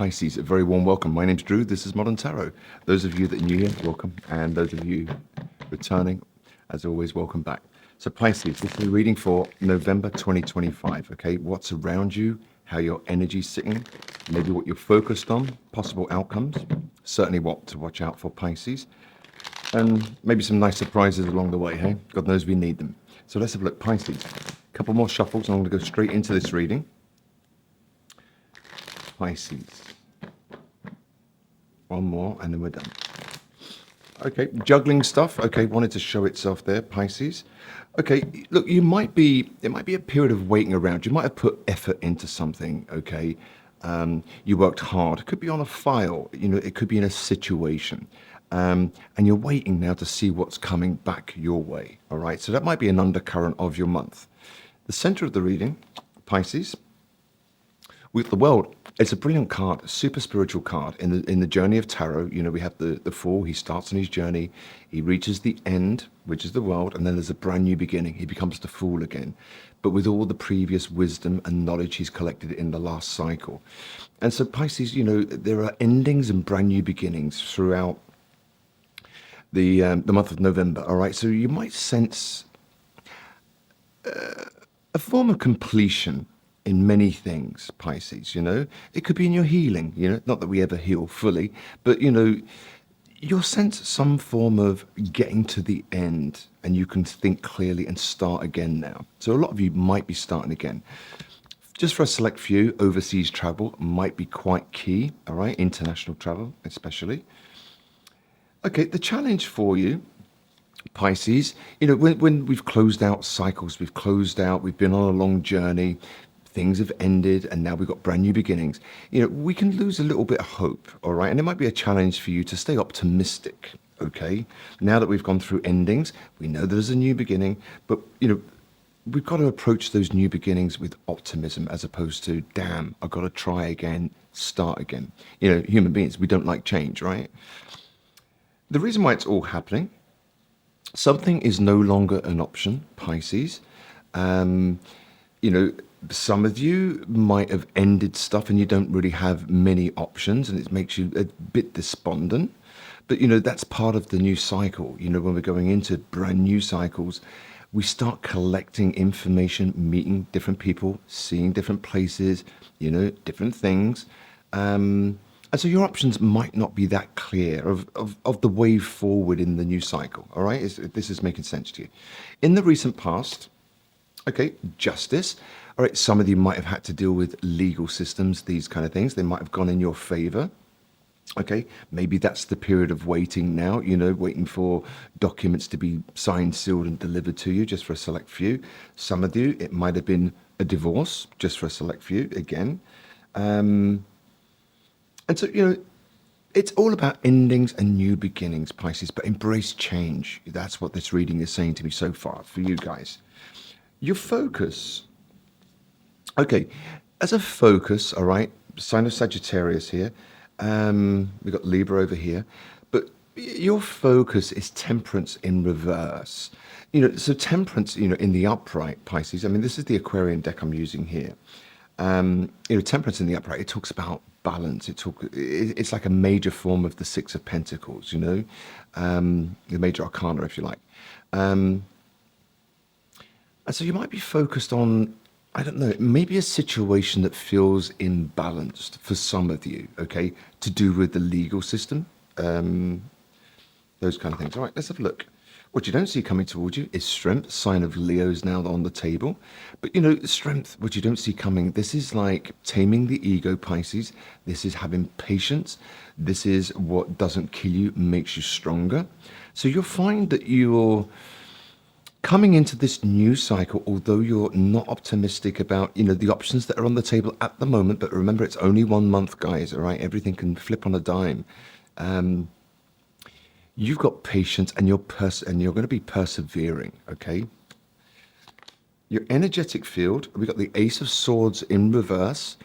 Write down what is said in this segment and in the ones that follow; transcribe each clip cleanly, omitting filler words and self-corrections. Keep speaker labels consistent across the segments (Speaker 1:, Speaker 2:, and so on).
Speaker 1: Pisces, a very warm welcome. My name's Drew. This is Modern Tarot. Those of you that are new here, welcome. And those of you returning, as always, welcome back. So Pisces, this is a reading for November 2025, okay? What's around you, how your energy's sitting, maybe what you're focused on, possible outcomes, certainly what to watch out for, Pisces, and maybe some nice surprises along the way, hey? God knows we need them. So let's have a look, Pisces. A couple more shuffles, and I'm going to go straight into this reading. Pisces. One more, and then we're done. Okay, juggling stuff. Okay, wanted to show itself there, Pisces. Okay, look, it might be a period of waiting around. You might have put effort into something, okay? You worked hard. It could be on a file, it could be in a situation. And you're waiting now to see what's coming back your way, all right? So that might be an undercurrent of your month. The center of the reading, Pisces, with the world, it's a brilliant card, a super spiritual card. In the journey of tarot, we have the Fool. He starts on his journey, he reaches the end, which is the world, and then there's a brand new beginning. He becomes the Fool again, but with all the previous wisdom and knowledge he's collected in the last cycle. And so Pisces, there are endings and brand new beginnings throughout the month of November. All right, so you might sense a form of completion in many things, Pisces. It could be in your healing, not that we ever heal fully, but you'll sense some form of getting to the end, and you can think clearly and start again now. So a lot of you might be starting again. Just for a select few, overseas travel might be quite key. All right, international travel especially. Okay, the challenge for you, Pisces, when we've closed out cycles, we've been on a long journey, things have ended, and now we've got brand new beginnings. We can lose a little bit of hope, all right? And it might be a challenge for you to stay optimistic, okay? Now that we've gone through endings, we know there's a new beginning, but, we've got to approach those new beginnings with optimism as opposed to, damn, I've got to try again, start again. Human beings, we don't like change, right? The reason why it's all happening, something is no longer an option, Pisces. Some of you might have ended stuff and you don't really have many options, and it makes you a bit despondent. But, that's part of the new cycle. When we're going into brand new cycles, we start collecting information, meeting different people, seeing different places, different things. And so your options might not be that clear of the way forward in the new cycle, all right? This is making sense to you. In the recent past, okay, justice. All right, some of you might have had to deal with legal systems, these kind of things. They might have gone in your favor. Okay, maybe that's the period of waiting now, waiting for documents to be signed, sealed, and delivered to you, just for a select few. Some of you, it might have been a divorce, just for a select few, again. And so, it's all about endings and new beginnings, Pisces, but embrace change. That's what this reading is saying to me so far for you guys. Your focus. Okay, as a focus, all right, sign of Sagittarius here. We've got Libra over here. But your focus is temperance in reverse. So temperance, in the upright, Pisces, I mean, this is the Aquarian deck I'm using here. Temperance in the upright, it talks about balance. It's like a major form of the Six of Pentacles, the major arcana, if you like. And so you might be focused on, I don't know, maybe a situation that feels imbalanced for some of you, okay, to do with the legal system, those kind of things. All right, let's have a look. What you don't see coming towards you is strength, sign of Leo's now on the table. But, strength, what you don't see coming, this is like taming the ego, Pisces. This is having patience. This is what doesn't kill you, makes you stronger. So you'll find that you're coming into this new cycle, although you're not optimistic about, the options that are on the table at the moment. But remember, it's only 1 month, guys, all right? Everything can flip on a dime. You've got patience, and you're going to be persevering, okay? Your energetic field, we've got the Ace of Swords in reverse.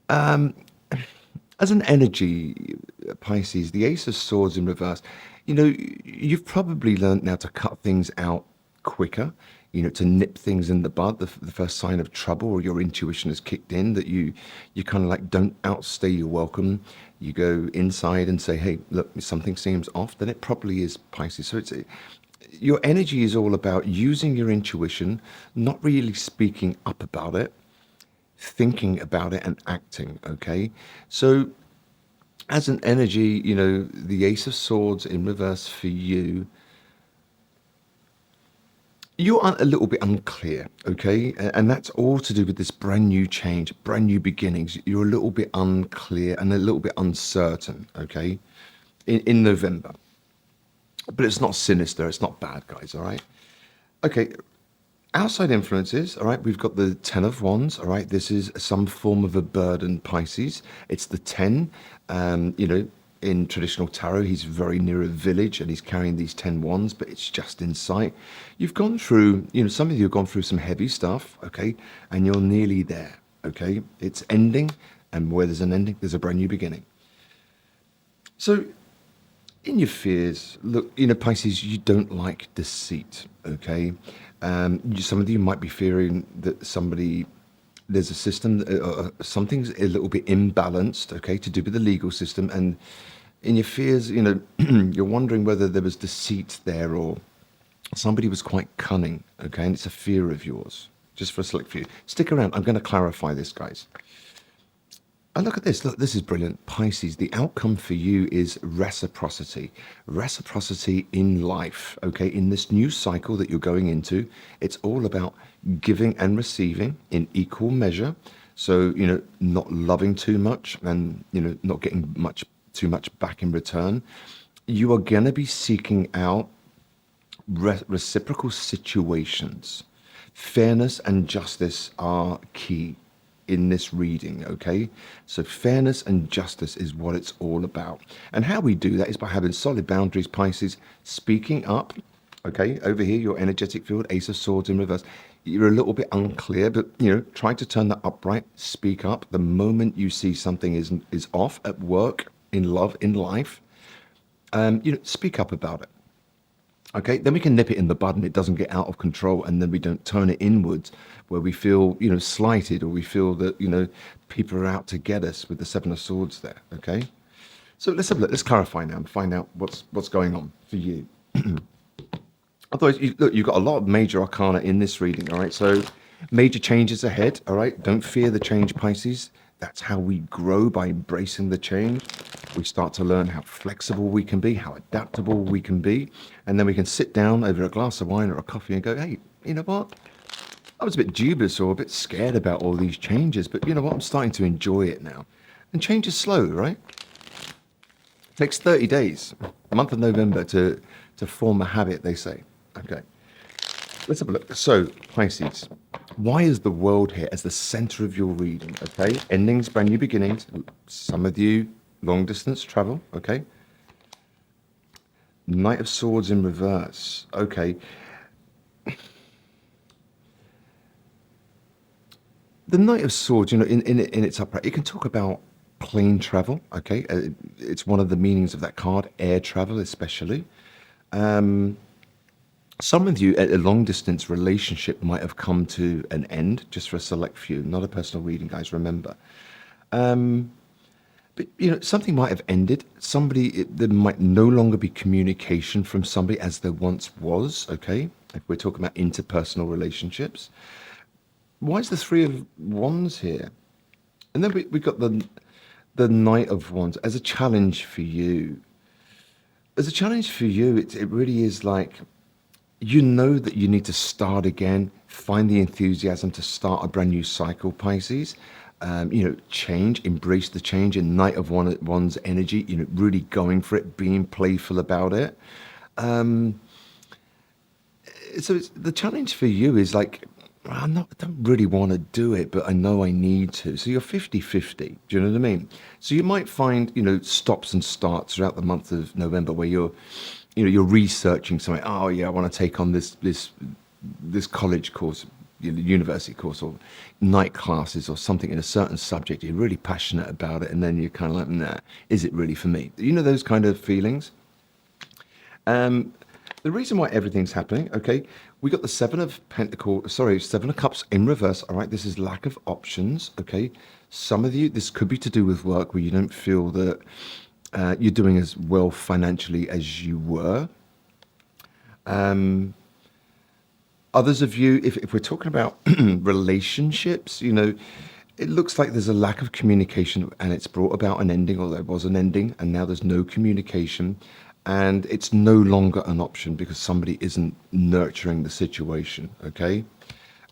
Speaker 1: As an energy, Pisces, the Ace of Swords in reverse, you've probably learned now to cut things out quicker, to nip things in the bud, the first sign of trouble or your intuition has kicked in, that you kind of like don't outstay your welcome. You go inside and say, hey, look, something seems off, then it probably is Pisces. So your energy is all about using your intuition, not really speaking up about it, thinking about it and acting, okay? So as an energy, the Ace of Swords in reverse for you, you are a little bit unclear, okay? And that's all to do with this brand new change, brand new beginnings. You're a little bit unclear and a little bit uncertain, okay? In November. But it's not sinister, it's not bad, guys, all right? Okay, outside influences, all right, we've got the Ten of Wands, all right? This is some form of a burden, Pisces. It's the 10, in traditional tarot, he's very near a village and he's carrying these 10 wands, but it's just in sight. You've gone through, some of you have gone through some heavy stuff, okay? And you're nearly there, okay? It's ending, and where there's an ending, there's a brand new beginning. So in your fears, look, Pisces, you don't like deceit, okay? Some of you might be fearing that there's a system, something's a little bit imbalanced, okay, to do with the legal system. And in your fears, you're wondering whether there was deceit there or somebody was quite cunning, okay? And it's a fear of yours, just for a select few. Stick around. I'm going to clarify this, guys. And look at this. Look, this is brilliant. Pisces, the outcome for you is reciprocity. Reciprocity in life, okay? In this new cycle that you're going into, it's all about giving and receiving in equal measure. So, not loving too much and, not getting too much back in return. You are going to be seeking out reciprocal situations. Fairness and justice are key in this reading, okay? So fairness and justice is what it's all about. And how we do that is by having solid boundaries, Pisces, speaking up, okay? Over here, your energetic field, Ace of Swords in reverse. You're a little bit unclear, but, try to turn that upright, speak up. The moment you see something is off at work, in love, in life, speak up about it. Okay, then we can nip it in the bud and it doesn't get out of control, and then we don't turn it inwards where we feel, slighted, or we feel that, people are out to get us with the Seven of Swords there, okay? So let's have a look. Let's clarify now and find out what's going on for you. Otherwise, look, you've got a lot of major arcana in this reading, all right? So major changes ahead, all right? Don't fear the change, Pisces. That's how we grow, by embracing the change. We start to learn how flexible we can be, how adaptable we can be. And then we can sit down over a glass of wine or a coffee and go, hey, you know what? I was a bit dubious or a bit scared about all these changes, but you know what? I'm starting to enjoy it now. And change is slow, right? It takes 30 days, a month of November, to form a habit, they say. Okay. Let's have a look. So, Pisces, why is the world here as the center of your reading? Okay, endings, brand new beginnings. Some of you, long distance travel. Okay. Knight of Swords in reverse. Okay. The Knight of Swords, in its upright, it can talk about plane travel. Okay, it's one of the meanings of that card, air travel, especially. Some of you, at a long-distance relationship might have come to an end, just for a select few. Not a personal reading, guys, remember. But, something might have ended. There might no longer be communication from somebody as there once was, okay? If we're talking about interpersonal relationships. Why is the Three of Wands here? And then we got the Knight of Wands as a challenge for you. As a challenge for you, it really is like, that you need to start again, find the enthusiasm to start a brand new cycle, Pisces. Change, embrace the change, and Knight of Wands energy, really going for it, being playful about it. So the challenge for you is like, I don't really want to do it, but I know I need to. So you're 50-50. Do you know what I mean? So you might find, stops and starts throughout the month of November where you're researching something. Oh yeah, I want to take on this college course, university course, or night classes, or something in a certain subject. You're really passionate about it, and then you're kind of like, nah, is it really for me? Those kind of feelings. The reason why everything's happening, okay, We got the Seven of Pentacles, sorry, Seven of Cups in reverse. All right, this is lack of options. Okay, some of you, this could be to do with work where you don't feel that you're doing as well financially as you were. Others of you, if we're talking about relationships, it looks like there's a lack of communication and it's brought about an ending, or there was an ending, and now there's no communication and it's no longer an option because somebody isn't nurturing the situation. Okay.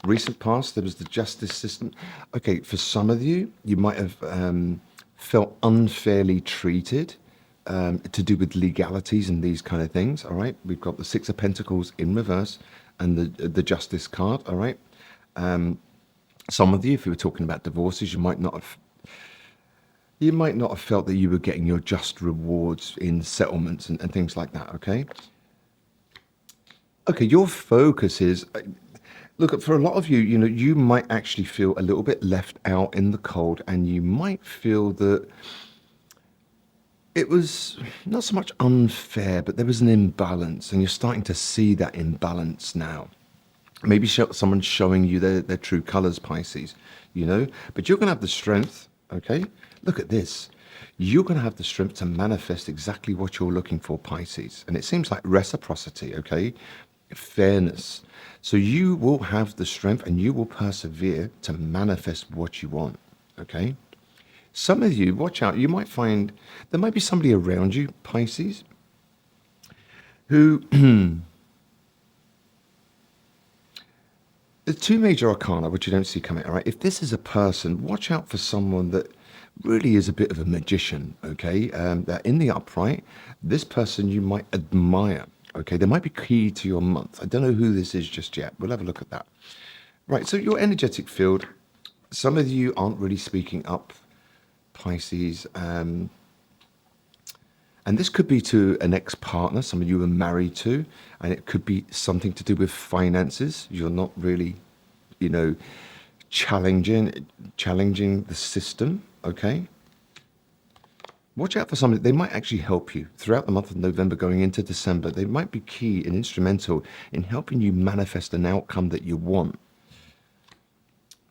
Speaker 1: Recent past, there was the justice system. Okay. For some of you, you might have felt unfairly treated. To do with legalities and these kind of things. All right, we've got the Six of Pentacles in reverse and the Justice card. All right, some of you, if we were talking about divorces, you might not have felt that you were getting your just rewards in settlements and things like that. Okay, your focus is. Look, for a lot of you, you might actually feel a little bit left out in the cold, and you might feel that it was not so much unfair, but there was an imbalance, and you're starting to see that imbalance now. Maybe someone's showing you their true colors, Pisces, but you're going to have the strength, okay? Look at this. You're going to have the strength to manifest exactly what you're looking for, Pisces. And it seems like reciprocity, okay? Fairness. So you will have the strength and you will persevere to manifest what you want, okay? Some of you, watch out, you might find there might be somebody around you, Pisces, who the two major arcana, which you don't see coming, all right? If this is a person, watch out for someone that really is a bit of a magician, okay? That in the upright, this person you might admire, okay? They might be key to your month. I don't know who this is just yet. We'll have a look at that. Right, so your energetic field, some of you aren't really speaking up, Pisces, and this could be to an ex-partner, someone you were married to, and it could be something to do with finances. You're not really, challenging the system, okay? Watch out for somebody. They might actually help you throughout the month of November going into December. They might be key and instrumental in helping you manifest an outcome that you want.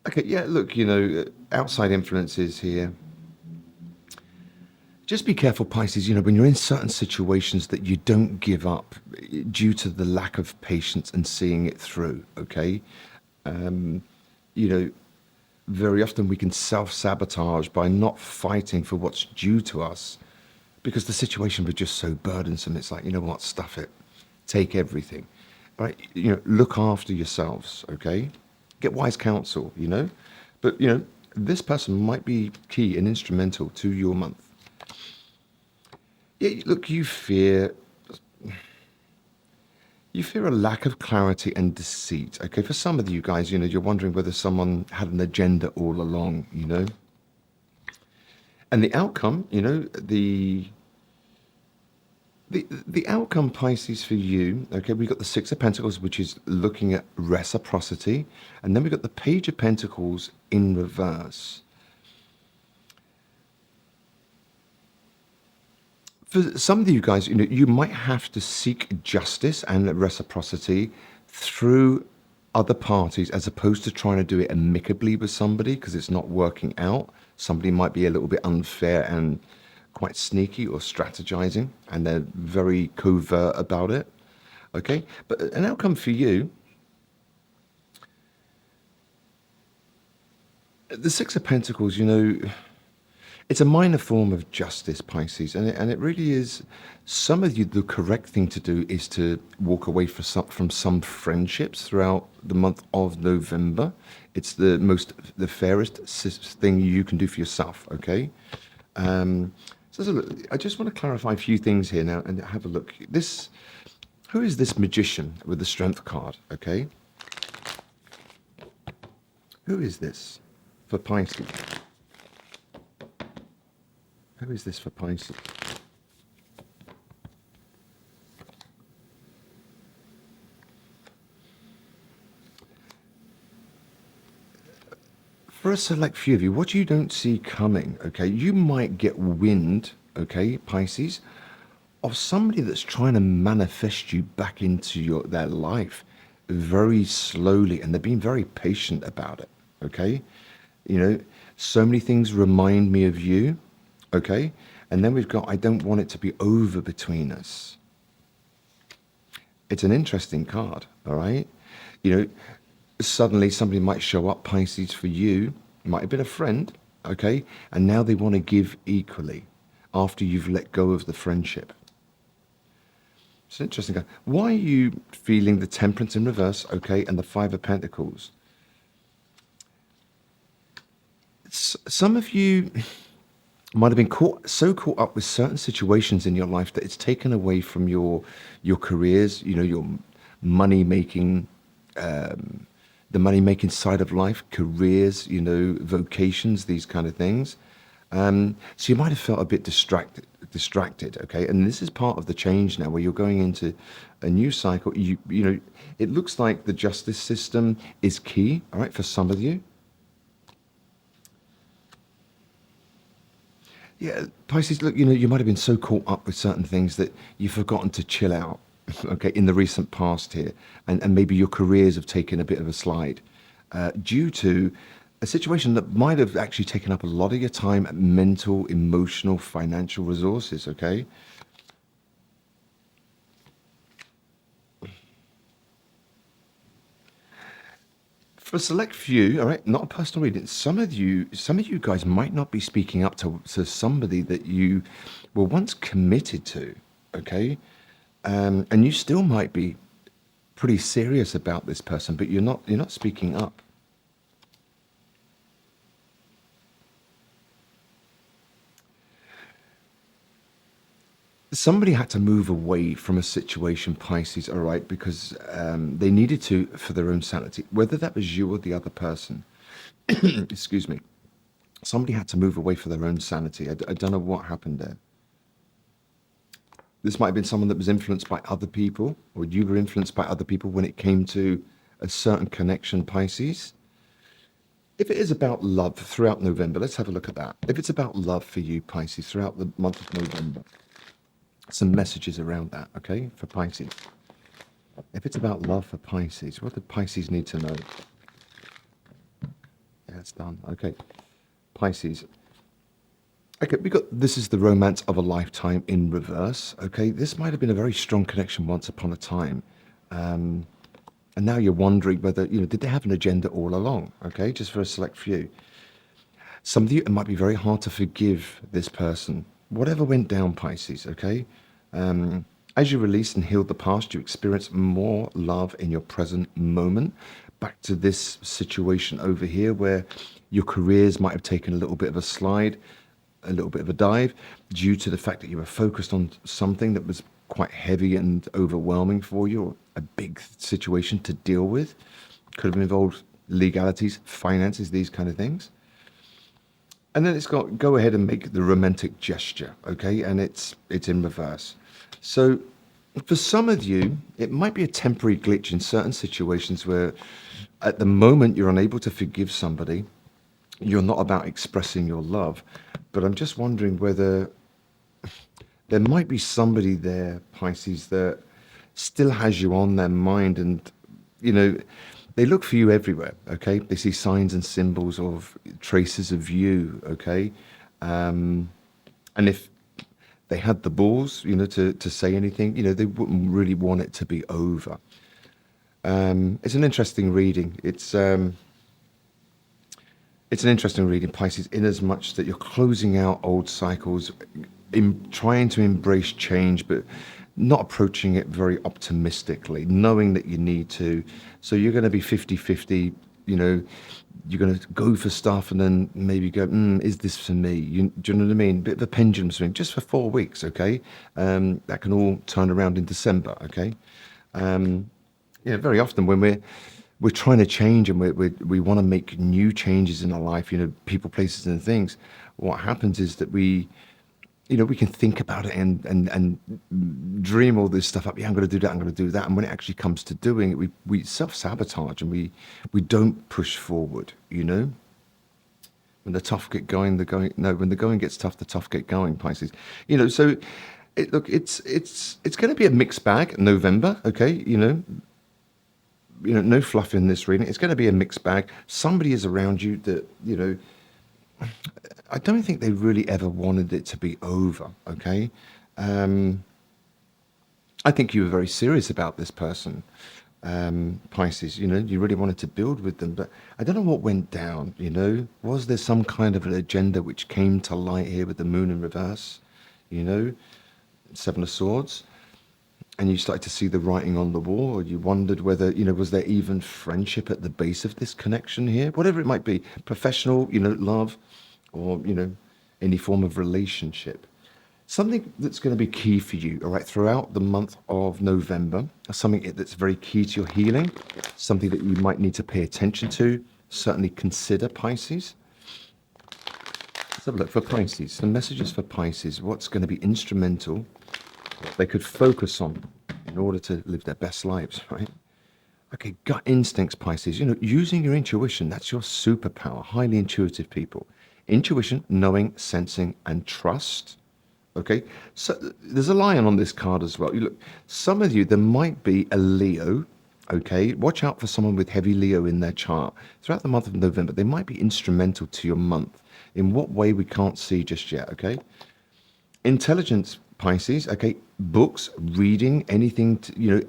Speaker 1: Okay, yeah, look, outside influences here. Just be careful, Pisces, when you're in certain situations that you don't give up due to the lack of patience and seeing it through, okay? Very often we can self-sabotage by not fighting for what's due to us because the situation was just so burdensome. It's like, you know what, stuff it. Take everything, right? Look after yourselves, okay? Get wise counsel, But, this person might be key and instrumental to your month. Yeah, look, you fear a lack of clarity and deceit. Okay, for some of you guys, you're wondering whether someone had an agenda all along, And the outcome, the outcome, Pisces, for you, okay, we got the Six of Pentacles, which is looking at reciprocity, and then we got the Page of Pentacles in reverse. For some of you guys, you might have to seek justice and reciprocity through other parties as opposed to trying to do it amicably with somebody because it's not working out. Somebody might be a little bit unfair and quite sneaky or strategizing, and they're very covert about it. Okay, but an outcome for you, the Six of Pentacles, it's a minor form of justice, Pisces, and it really is. Some of you, the correct thing to do is to walk away from some friendships throughout the month of November. It's the fairest thing you can do for yourself, okay? So look, I just want to clarify a few things here now and have a look. Who is this magician with the Strength card, okay? Who is this for Pisces? Who is this for Pisces? For a select few of you, what you don't see coming, okay, you might get wind, okay, Pisces, of somebody that's trying to manifest you back into their life. very slowly, and they're being very patient about it. Okay, you know, so many things remind me of you. Okay, and then we've got I don't want it to be over between us. It's an interesting card. All right, you know, suddenly somebody might show up, Pisces, for you. Might have been a friend. Okay, and now they want to give equally after you've let go of the friendship. It's interesting. Why are you feeling the Temperance in reverse, okay, and the Five of Pentacles? Some of you might have been caught up with certain situations in your life that it's taken away from your careers, your money making, the money making side of life, careers, vocations, these kind of things. So you might have felt a bit distracted, okay? And this is part of the change now, where you're going into a new cycle. It looks like the justice system is key, all right, for some of you. Yeah, Pisces, look, you might have been so caught up with certain things that you've forgotten to chill out, okay, in the recent past here. And maybe your careers have taken a bit of a slide due to a situation that might have actually taken up a lot of your time, mental, emotional, financial resources, okay? For a select few, all right, not a personal reading. Some of you guys might not be speaking up to somebody that you were once committed to, okay? And you still might be pretty serious about this person, but you're not speaking up. Somebody had to move away from a situation, Pisces, all right, because they needed to for their own sanity, whether that was you or the other person. Excuse me. Somebody had to move away for their own sanity. I don't know what happened there. This might have been someone that was influenced by other people, or you were influenced by other people when it came to a certain connection, Pisces. If it is about love throughout November, let's have a look at that. If it's about love for you, Pisces, throughout the month of November, some messages around that, okay, for Pisces. If it's about love for Pisces, what do Pisces need to know? Yeah, it's done. Okay. Pisces. Okay, we got this is the romance of a lifetime in reverse. Okay, this might have been a very strong connection once upon a time. And now you're wondering whether, did they have an agenda all along? Okay, just for a select few. Some of you, it might be very hard to forgive this person. Whatever went down, Pisces, okay? As you release and heal the past, you experience more love in your present moment. Back to this situation over here where your careers might have taken a little bit of a slide, a little bit of a dive, due to the fact that you were focused on something that was quite heavy and overwhelming for you, or a big situation to deal with. Could have involved legalities, finances, these kind of things. And then it's got go ahead and make the romantic gesture, okay? And it's in reverse. So for some of you, it might be a temporary glitch in certain situations where at the moment you're unable to forgive somebody. You're not about expressing your love. But I'm just wondering whether there might be somebody there, Pisces, that still has you on their mind, and you know they look for you everywhere. Okay, they see signs and symbols of traces of you. Okay, and if they had the balls, to say anything, they wouldn't really want it to be over. It's an interesting reading. It's an interesting reading, Pisces, in as much that you're closing out old cycles, trying to embrace change, but not approaching it very optimistically, knowing that you need to. So you're going to be 50-50, you're going to go for stuff and then maybe go, is this for me? Do you know what I mean? Bit of a pendulum swing, just for 4 weeks, okay? That can all turn around in December, okay? Very often when we're trying to change and we want to make new changes in our life, people, places, and things. What happens is that we can think about it and dream all this stuff up. Yeah, I'm going to do that. I'm going to do that. And when it actually comes to doing it, we self-sabotage and we don't push forward. When the tough get going, when the going gets tough, the tough get going. Pisces. So it's going to be a mixed bag. November, okay. no fluff in this reading. It's going to be a mixed bag. Somebody is around you that, I don't think they really ever wanted it to be over, okay? I think you were very serious about this person, Pisces. You really wanted to build with them, but I don't know what went down. Was there some kind of an agenda which came to light here with the moon in reverse? You know, Seven of Swords, and you started to see the writing on the wall, or you wondered whether, was there even friendship at the base of this connection here? Whatever it might be, professional, love, or, any form of relationship. Something that's going to be key for you, all right, throughout the month of November, something that's very key to your healing, something that you might need to pay attention to, certainly consider, Pisces. Let's have a look for Pisces. Some messages for Pisces. What's going to be instrumental they could focus on in order to live their best lives, right? Okay, gut instincts, Pisces. Using your intuition, that's your superpower. Highly intuitive people. Intuition, knowing, sensing, and trust. Okay, so there's a lion on this card as well. You look, some of you, there might be a Leo. Okay, watch out for someone with heavy Leo in their chart. Throughout the month of November, they might be instrumental to your month. In what way, we can't see just yet, okay? Intelligence, Pisces, okay? Books, reading, anything,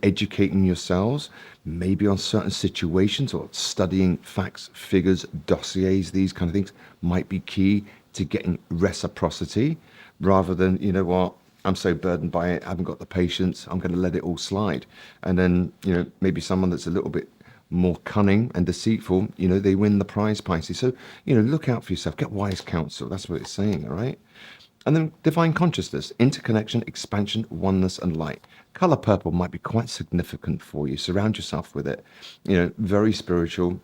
Speaker 1: educating yourselves, maybe on certain situations, or studying facts, figures, dossiers, these kind of things might be key to getting reciprocity, rather than, what, I'm so burdened by it, I haven't got the patience, I'm going to let it all slide. And then, maybe someone that's a little bit more cunning and deceitful, they win the prize, Pisces. So, look out for yourself, get wise counsel. That's what it's saying, all right? And then divine consciousness, interconnection, expansion, oneness, and light. Color purple might be quite significant for you. Surround yourself with it. Very spiritual.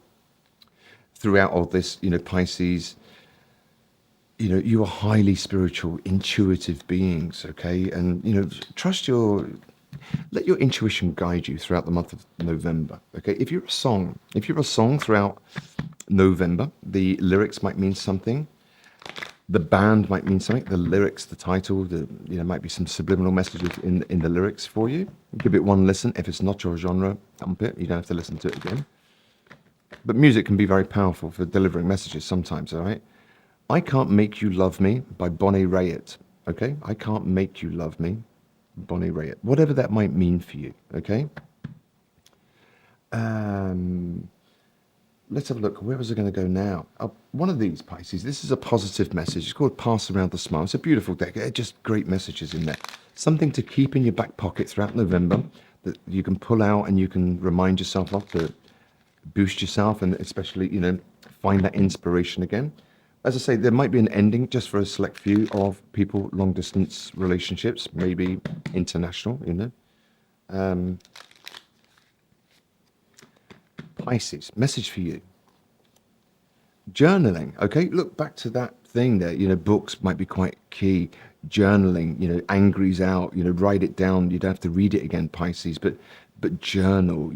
Speaker 1: Throughout all this, Pisces, you are highly spiritual, intuitive beings, okay? And, let your intuition guide you throughout the month of November, okay? If you're a song throughout November, the lyrics might mean something. The band might mean something. The lyrics, the title, might be some subliminal messages in the lyrics for you. Give it one listen. If it's not your genre, dump it. You don't have to listen to it again. But music can be very powerful for delivering messages sometimes, all right? I Can't Make You Love Me by Bonnie Raitt, okay? I Can't Make You Love Me, Bonnie Raitt. Whatever that might mean for you, okay? Let's have a look. Where was I going to go now? One of these, Pisces. This is a positive message. It's called Pass Around the Smile. It's a beautiful deck. Just great messages in there. Something to keep in your back pocket throughout November that you can pull out and you can remind yourself of to boost yourself, and especially, find that inspiration again. As I say, there might be an ending just for a select few of people, long distance relationships, maybe international, Pisces, message for you. Journaling, okay? Look back to that thing there. Books might be quite key. Journaling, angry's out, write it down. You don't have to read it again, Pisces, but journal,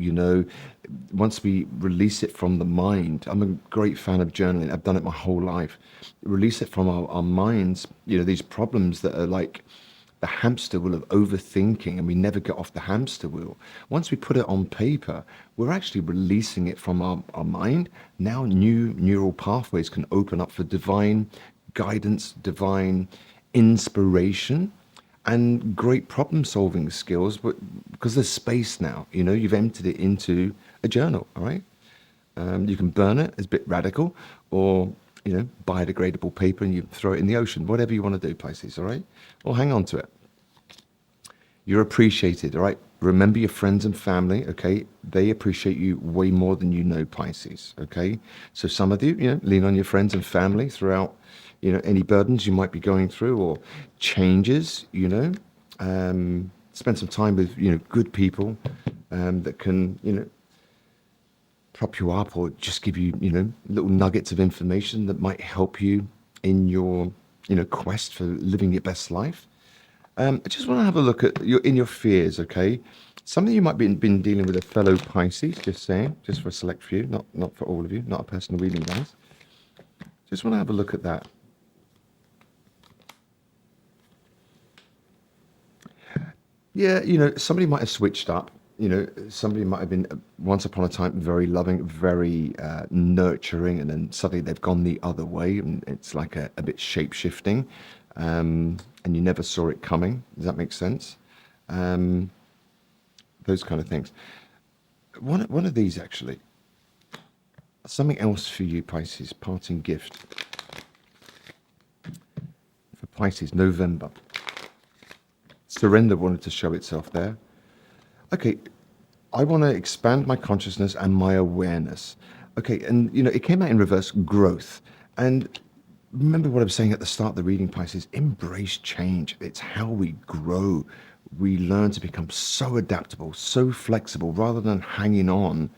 Speaker 1: once we release it from the mind. I'm a great fan of journaling. I've done it my whole life. Release it from our minds, these problems that are like the hamster wheel of overthinking, and we never get off the hamster wheel. Once we put it on paper, we're actually releasing it from our mind. Now new neural pathways can open up for divine guidance, divine inspiration, and great problem solving skills, but because there's space now, you've emptied it into a journal, all right? You can burn it, it's a bit radical, or, biodegradable paper and you throw it in the ocean, whatever you want to do, Pisces, all right? Or hang on to it. You're appreciated, all right? Remember your friends and family, okay? They appreciate you way more than you know, Pisces, okay? So some of you, lean on your friends and family throughout, any burdens you might be going through or changes, spend some time with, good people that can, prop you up or just give you, little nuggets of information that might help you in your, quest for living your best life. I just want to have a look at your fears, okay? Something you might be been dealing with a fellow Pisces, just saying, just for a select few, not for all of you, not a personal reading, guys. Just want to have a look at that. Yeah, somebody might have switched up, somebody might have been once upon a time very loving, very nurturing, and then suddenly they've gone the other way, and it's like a bit shape shifting, and you never saw it coming. Does that make sense? Um, those kind of things. One of these actually, something else for you, Pisces. Parting gift for Pisces, November. Surrender wanted to show itself there. Okay, I want to expand my consciousness and my awareness. Okay, and it came out in reverse, growth. And remember what I was saying at the start of the reading, Pisces, embrace change. It's how we grow. We learn to become so adaptable, so flexible, rather than hanging on.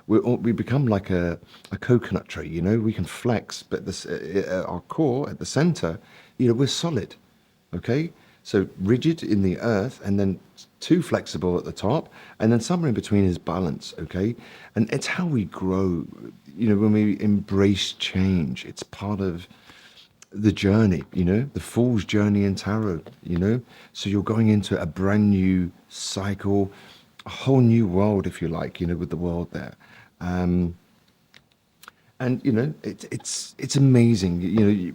Speaker 1: We become like a coconut tree, we can flex, but this, at our core, at the center, we're solid. Okay, so rigid in the earth, and then too flexible at the top, and then somewhere in between is balance. Okay, and it's how we grow. When we embrace change, it's part of the journey. The fool's journey in tarot. So you're going into a brand new cycle, a whole new world, if you like. With the world there. And it's amazing.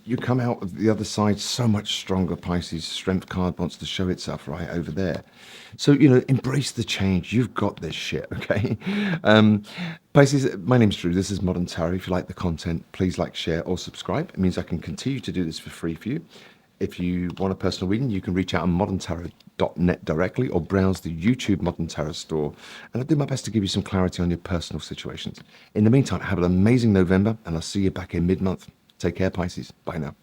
Speaker 1: You come out of the other side so much stronger. Pisces strength card wants to show itself right over there. So embrace the change. You've got this shit. Okay. um Pisces, my name's Drew. This is Modern Tarot. If you like the content, please like, share, or subscribe. It means I can continue to do this for free for you. If you want a personal reading, you can reach out on moderntarot.net directly, or browse the YouTube Modern Tarot store, and I'll do my best to give you some clarity on your personal situations. In the meantime, have an amazing November, and I'll see you back in mid-month. Take care, Pisces. Bye now.